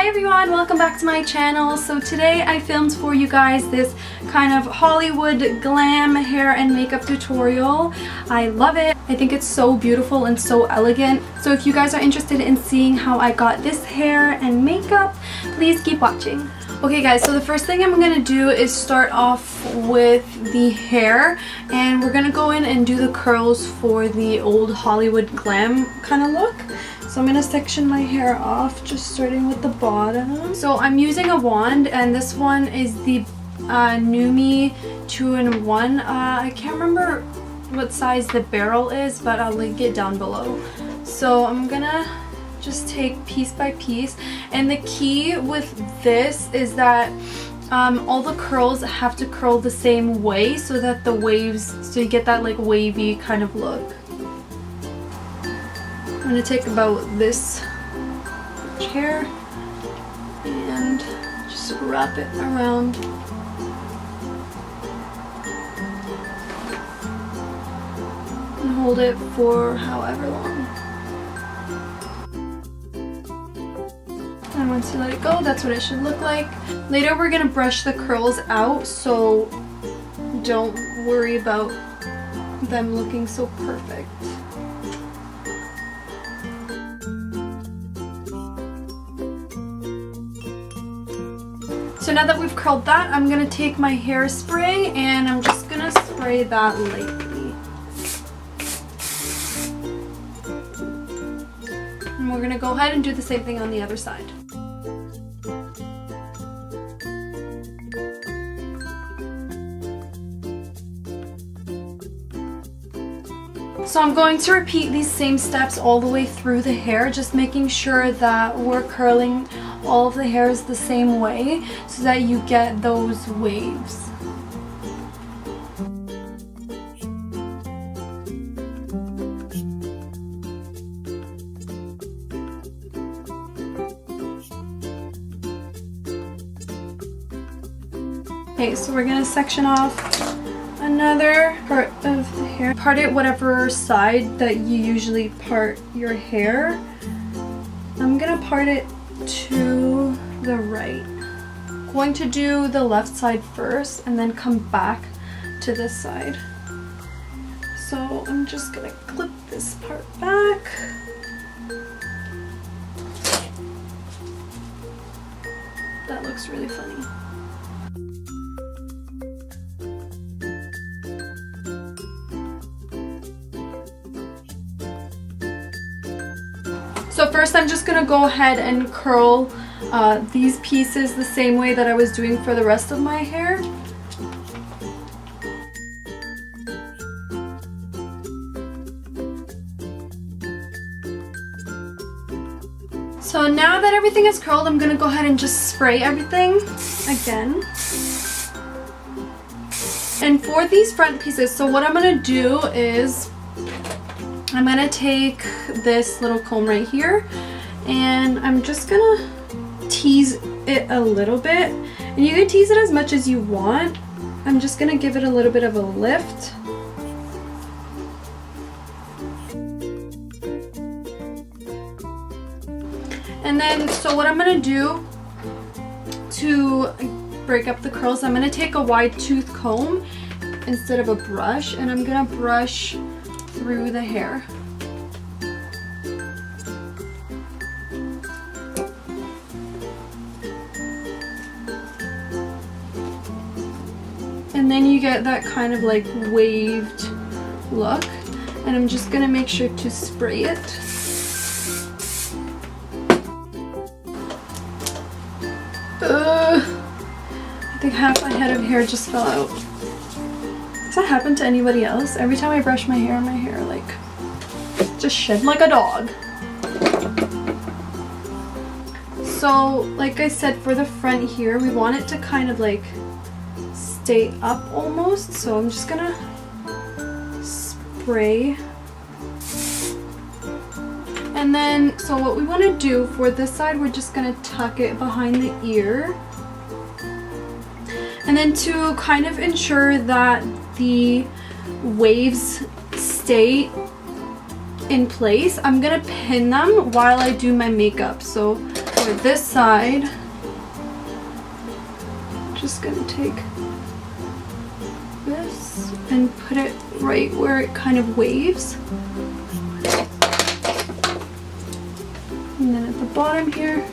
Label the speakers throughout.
Speaker 1: Hi everyone, welcome back to my channel. So today I filmed for you guys this kind of Hollywood glam hair and makeup tutorial. I love it. I think it's so beautiful and so elegant. So if you guys are interested in seeing how I got this hair and makeup, please keep watching. Okay guys, so the first thing I'm going to do is start off with the hair, and we're going to go in and do the curls for the old Hollywood glam kind of look. So I'm going to section my hair off, just starting with the bottom. So I'm using a wand, and this one is the NUME 2-in-1. I can't remember what size the barrel is, but I'll link it down below. So I'm going to just take piece by piece, and the key with this is that all the curls have to curl the same way so that the waves, so you get that like wavy kind of look. I'm going to take about this much hair and just wrap it around. And hold it for however long. And once you let it go, that's what it should look like. Later we're going to brush the curls out, so don't worry about them looking so perfect. So now that we've curled that, I'm going to take my hairspray and I'm just going to spray that lightly. And we're going to go ahead and do the same thing on the other side. So I'm going to repeat these same steps all the way through the hair, just making sure that we're curling all of the hairs the same way so that you get those waves. Okay, so we're gonna section off another part of the hair. Part it whatever side that you usually part your hair. I'm gonna part it to the right. I'm going to do the left side first and then come back to this side. So I'm just gonna clip this part back. That looks really funny. So first I'm just going to go ahead and curl these pieces the same way that I was doing for the rest of my hair. So now that everything is curled, I'm going to go ahead and just spray everything again. And for these front pieces, so what I'm going to do is I'm going to take this little comb right here and I'm just going to tease it a little bit. And you can tease it as much as you want. I'm just going to give it a little bit of a lift. And then, so what I'm going to do to break up the curls, I'm going to take a wide tooth comb instead of a brush, and I'm going to brush through the hair. And then you get that kind of like waved look, and I'm just gonna make sure to spray it. I think half my head of hair just fell out. Does that happen to anybody else? Every time I brush my hair like just shed like a dog. So like I said, for the front here, we want it to kind of like stay up almost. So I'm just gonna spray. And then, so what we want to do for this side, we're just gonna tuck it behind the ear. And then to kind of ensure that the waves stay in place, I'm gonna pin them while I do my makeup. So for this side, just gonna take this and put it right where it kind of waves. And then at the bottom here.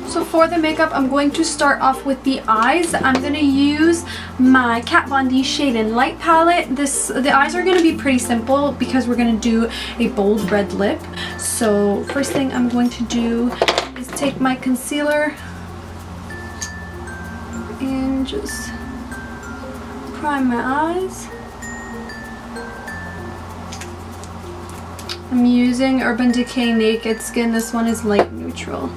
Speaker 1: So for the makeup, I'm going to start off with the eyes. I'm going to use my Kat Von D Shade and Light palette. The eyes are going to be pretty simple because we're going to do a bold red lip. So first thing I'm going to do is take my concealer and just prime my eyes. I'm using Urban Decay Naked Skin. This one is light neutral.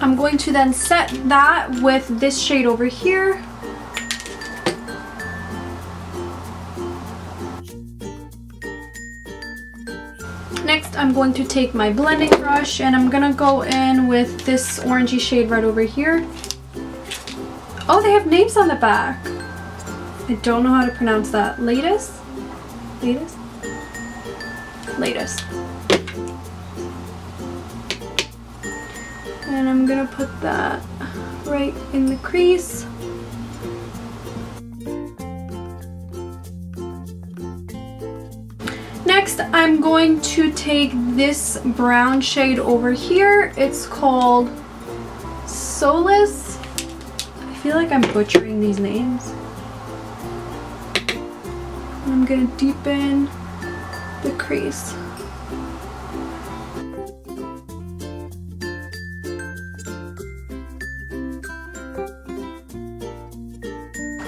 Speaker 1: I'm going to then set that with this shade over here. Next, I'm going to take my blending brush and I'm gonna go in with this orangey shade right over here. Oh, they have names on the back. I don't know how to pronounce that. Latest? Latest? Latest. And I'm gonna put that right in the crease. Next, I'm going to take this brown shade over here. It's called Solace. I feel like I'm butchering these names. And I'm gonna deepen the crease.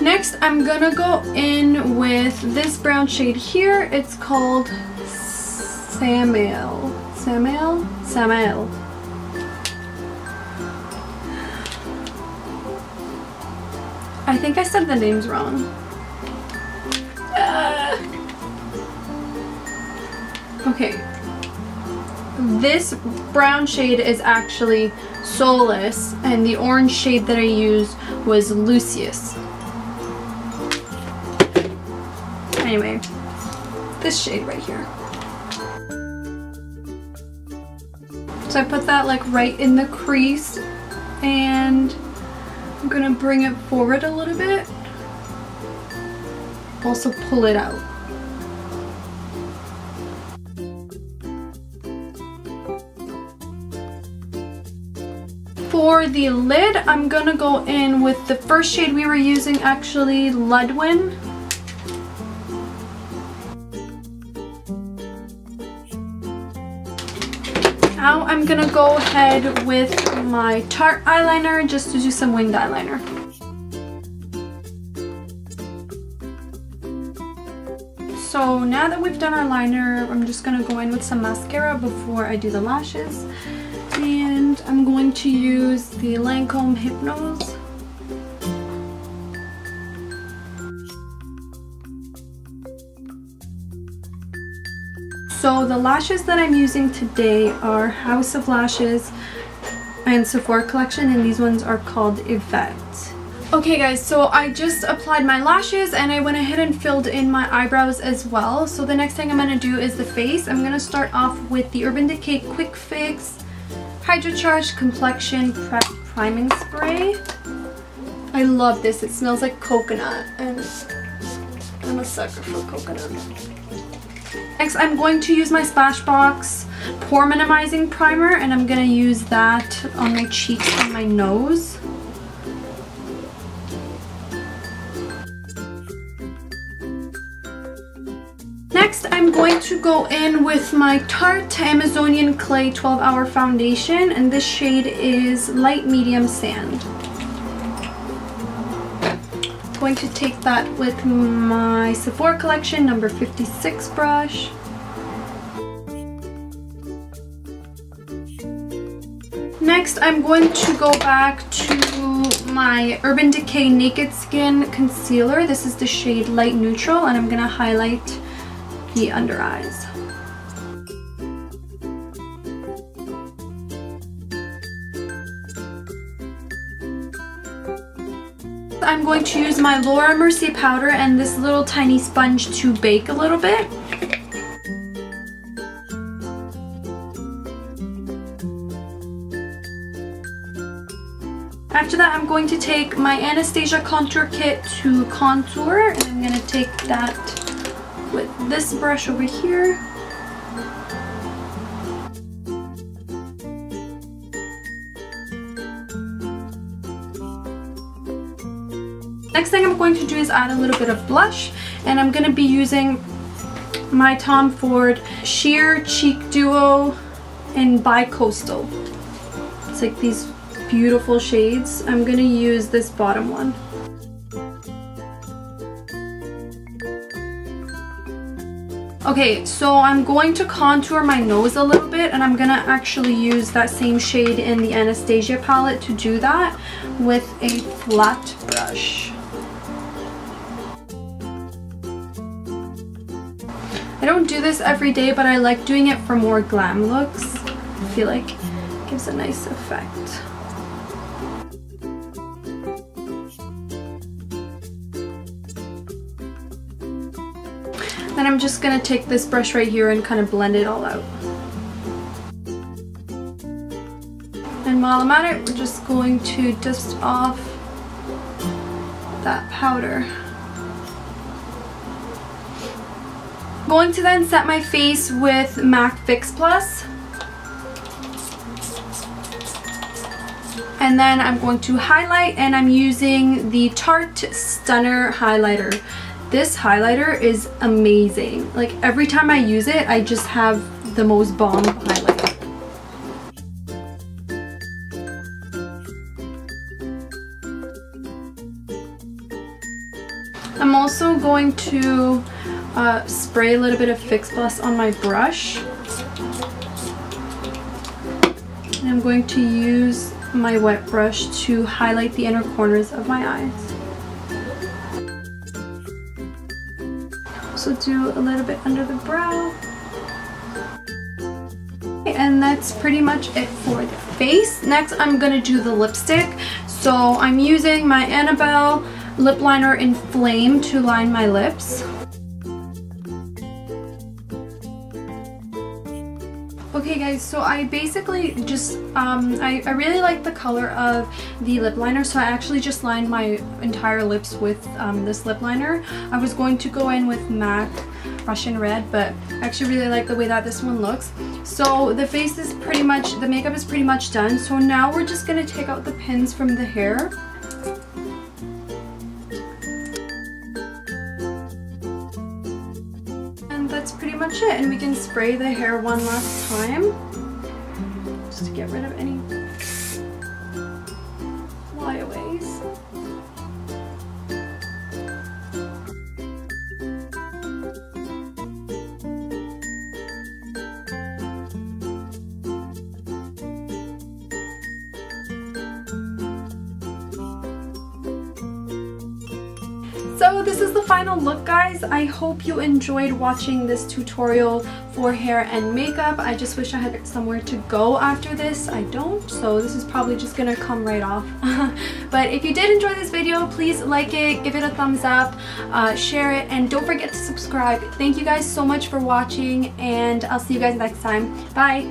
Speaker 1: Next, I'm gonna go in with this brown shade here. It's called Samael. Samael? Samael. I think I said the names wrong. Okay. This brown shade is actually Solace, and the orange shade that I used was Lucius. Anyway, this shade right here. So I put that like right in the crease, and I'm gonna bring it forward a little bit. Also pull it out. For the lid, I'm gonna go in with the first shade we were using, actually, Ludwin. Now I'm gonna go ahead with my Tarte eyeliner just to do some winged eyeliner. So now that we've done our liner, I'm just gonna go in with some mascara before I do the lashes. And I'm going to use the Lancôme Hypnose. So the lashes that I'm using today are House of Lashes and Sephora collection, and these ones are called Yvette. Okay guys, so I just applied my lashes and I went ahead and filled in my eyebrows as well. So the next thing I'm going to do is the face. I'm going to start off with the Urban Decay Quick Fix Hydracharged Complexion Prep Priming Spray. I love this. It smells like coconut and I'm a sucker for coconut. Next, I'm going to use my Smashbox Pore Minimizing Primer, and I'm going to use that on my cheeks and my nose. Next, I'm going to go in with my Tarte Amazonian Clay 12-Hour Foundation, and this shade is Light Medium Sand. I'm going to take that with my Sephora collection number 56 brush. Next, I'm going to go back to my Urban Decay Naked Skin Concealer. This is the shade Light Neutral, and I'm going to highlight the under eyes. I'm going to use my Laura Mercier powder and this little tiny sponge to bake a little bit. After that, I'm going to take my Anastasia contour kit to contour, and I'm going to take that with this brush over here. Next thing I'm going to do is add a little bit of blush, and I'm going to be using my Tom Ford Sheer Cheek Duo in Bicoastal. It's like these beautiful shades. I'm going to use this bottom one. Okay, so I'm going to contour my nose a little bit, and I'm going to actually use that same shade in the Anastasia palette to do that with a flat brush. I don't do this every day, but I like doing it for more glam looks. I feel like it gives a nice effect. Then I'm just going to take this brush right here and kind of blend it all out. And while I'm at it, we're just going to dust off that powder. I'm going to then set my face with MAC Fix Plus. And then I'm going to highlight, and I'm using the Tarte Stunner highlighter. This highlighter is amazing. Like every time I use it, I just have the most bomb highlight. I'm also going to spray a little bit of Fix Plus on my brush. And I'm going to use my wet brush to highlight the inner corners of my eyes. Also do a little bit under the brow. And that's pretty much it for the face. Next, I'm going to do the lipstick. So I'm using my Annabelle lip liner in Flame to line my lips. Okay guys, so I basically just, I really like the color of the lip liner, so I actually just lined my entire lips with this lip liner. I was going to go in with MAC Russian Red, but I actually really like the way that this one looks. So the face is pretty much, the makeup is pretty much done. So now we're just going to take out the pins from the hair. That's pretty much it, and we can spray the hair one last time just to get rid of any flyaways. So this is the final look, guys. I hope you enjoyed watching this tutorial for hair and makeup. I just wish I had somewhere to go after this. I don't, so this is probably just gonna come right off. But if you did enjoy this video, please like it, give it a thumbs up, share it, and don't forget to subscribe. Thank you guys so much for watching, and I'll see you guys next time. Bye!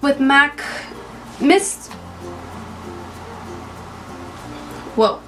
Speaker 1: With MAC Mist. Whoa.